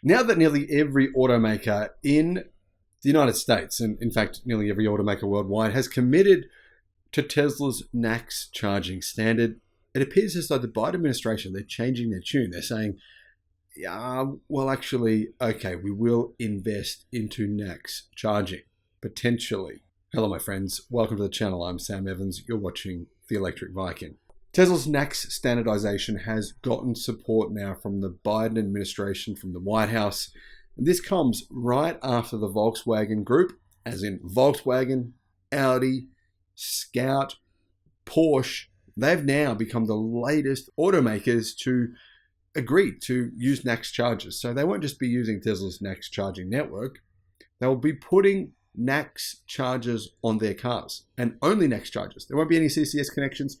Now that nearly every automaker in the United States, and in fact nearly every automaker worldwide, has committed to Tesla's NACS charging standard, it appears as though the Biden administration, they're changing their tune. They're saying, yeah, well, actually, okay, we will invest into NACS charging, potentially. Hello, my friends. Welcome to the channel. I'm Sam Evans. You're watching The Electric Viking. Tesla's NACS standardization has gotten support now from the Biden administration, from the White House. And this comes right after the Volkswagen Group, as in Volkswagen, Audi, Scout, Porsche. They've now become the latest automakers to agree to use NACS chargers. So they won't just be using Tesla's NACS charging network. They'll be putting NACS chargers on their cars, and only NACS chargers. There won't be any CCS connections.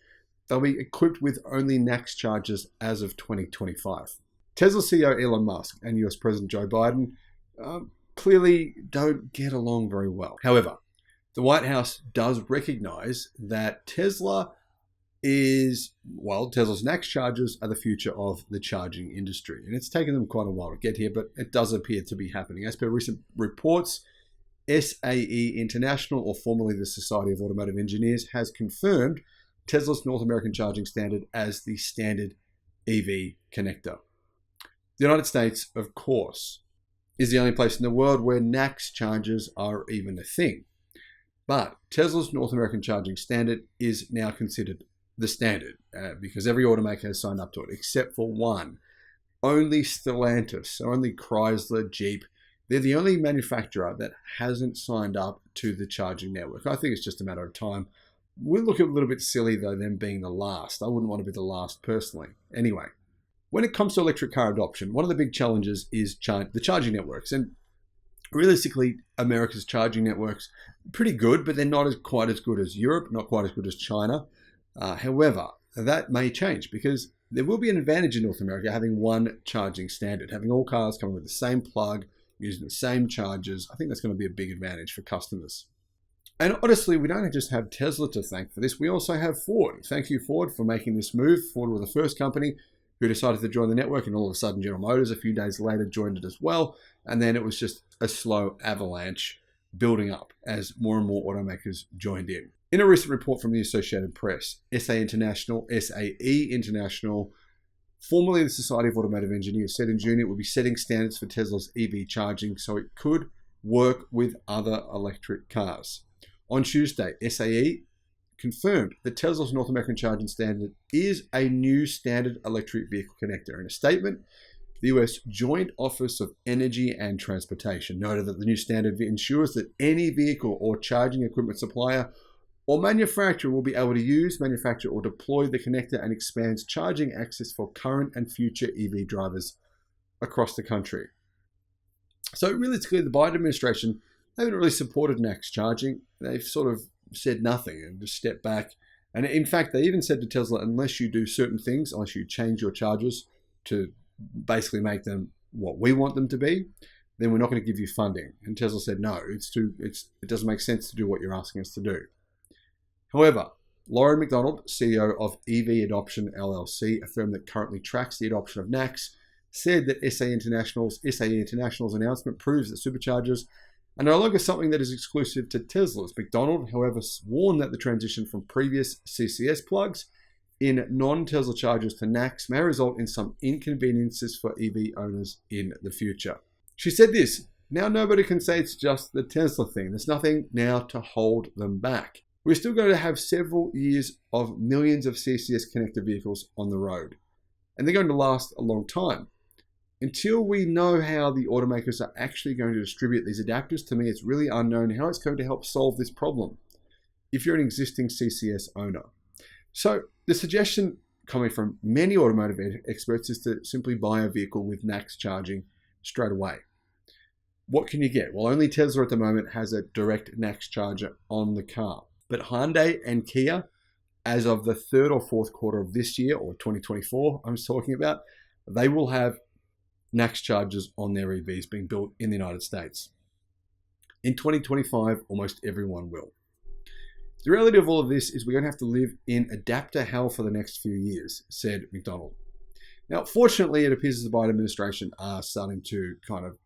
They'll be equipped with only NACS chargers as of 2025. Tesla CEO Elon Musk and US President Joe Biden clearly don't get along very well. However, the White House does recognize that Tesla's NACS chargers are the future of the charging industry. And it's taken them quite a while to get here, but it does appear to be happening. As per recent reports, SAE International, or formerly the Society of Automotive Engineers, has confirmed Tesla's North American charging standard as the standard EV connector. The United States, of course, is the only place in the world where NACS chargers are even a thing. But Tesla's North American charging standard is now considered the standard because every automaker has signed up to it, except for one. Only Stellantis, only Chrysler, Jeep. They're the only manufacturer that hasn't signed up to the charging network. I think it's just a matter of time. We look a little bit silly, though, them being the last. I wouldn't want to be the last personally. Anyway, when it comes to electric car adoption, one of the big challenges is the charging networks. And realistically, America's charging networks are pretty good, but they're not quite as good as Europe, not quite as good as China. However, that may change because there will be an advantage in North America having one charging standard, having all cars coming with the same plug, using the same chargers. I think that's going to be a big advantage for customers. And honestly, we don't just have Tesla to thank for this. We also have Ford. Thank you, Ford, for making this move. Ford were the first company who decided to join the network, and all of a sudden General Motors a few days later joined it as well. And then it was just a slow avalanche building up as more and more automakers joined in. In a recent report from the Associated Press, SAE International, formerly the Society of Automotive Engineers, said in June it would be setting standards for Tesla's EV charging so it could work with other electric cars. On Tuesday, SAE confirmed that Tesla's North American charging standard is a new standard electric vehicle connector. In a statement, the US Joint Office of Energy and Transportation noted that the new standard ensures that any vehicle or charging equipment supplier or manufacturer will be able to use, manufacture, or deploy the connector and expands charging access for current and future EV drivers across the country. So really, it's clear the Biden administration, they haven't really supported NACS charging. They've sort of said nothing and just stepped back. And in fact, they even said to Tesla, unless you do certain things, unless you change your chargers to basically make them what we want them to be, then we're not going to give you funding. And Tesla said, no, it doesn't make sense to do what you're asking us to do. However, Lauren McDonald, CEO of EV Adoption LLC, a firm that currently tracks the adoption of NACS, said that SAE International's announcement proves that superchargers are no longer something that is exclusive to Tesla's. McDonald, however, warned that the transition from previous CCS plugs in non-Tesla chargers to NACS may result in some inconveniences for EV owners in the future. She said this, now nobody can say it's just the Tesla thing. There's nothing now to hold them back. We're still going to have several years of millions of CCS connector vehicles on the road, and they're going to last a long time. Until we know how the automakers are actually going to distribute these adapters, to me it's really unknown how it's going to help solve this problem if you're an existing CCS owner. So the suggestion coming from many automotive experts is to simply buy a vehicle with NACS charging straight away. What can you get? Well, only Tesla at the moment has a direct NACS charger on the car. But Hyundai and Kia, as of the third or fourth quarter of this year, or 2024 I'm talking about, they will have NACS chargers on their EVs being built in the United States. In 2025, almost everyone will. The reality of all of this is we're going to have to live in adapter hell for the next few years, said McDonald. Now, fortunately, it appears the Biden administration are starting to kind of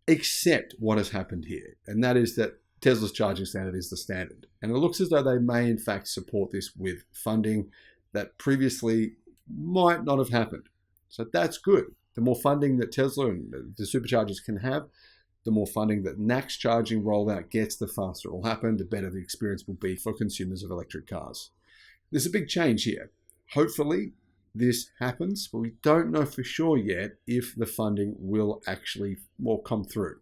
accept what has happened here, and that is that Tesla's charging standard is the standard. And it looks as though they may, in fact, support this with funding that previously might not have happened. So that's good. The more funding that Tesla and the Superchargers can have, the more funding that NACS charging rollout gets, the faster it will happen, the better the experience will be for consumers of electric cars. There's a big change here. Hopefully, this happens, but we don't know for sure yet if the funding will actually come through.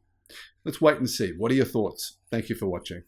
Let's wait and see. What are your thoughts? Thank you for watching.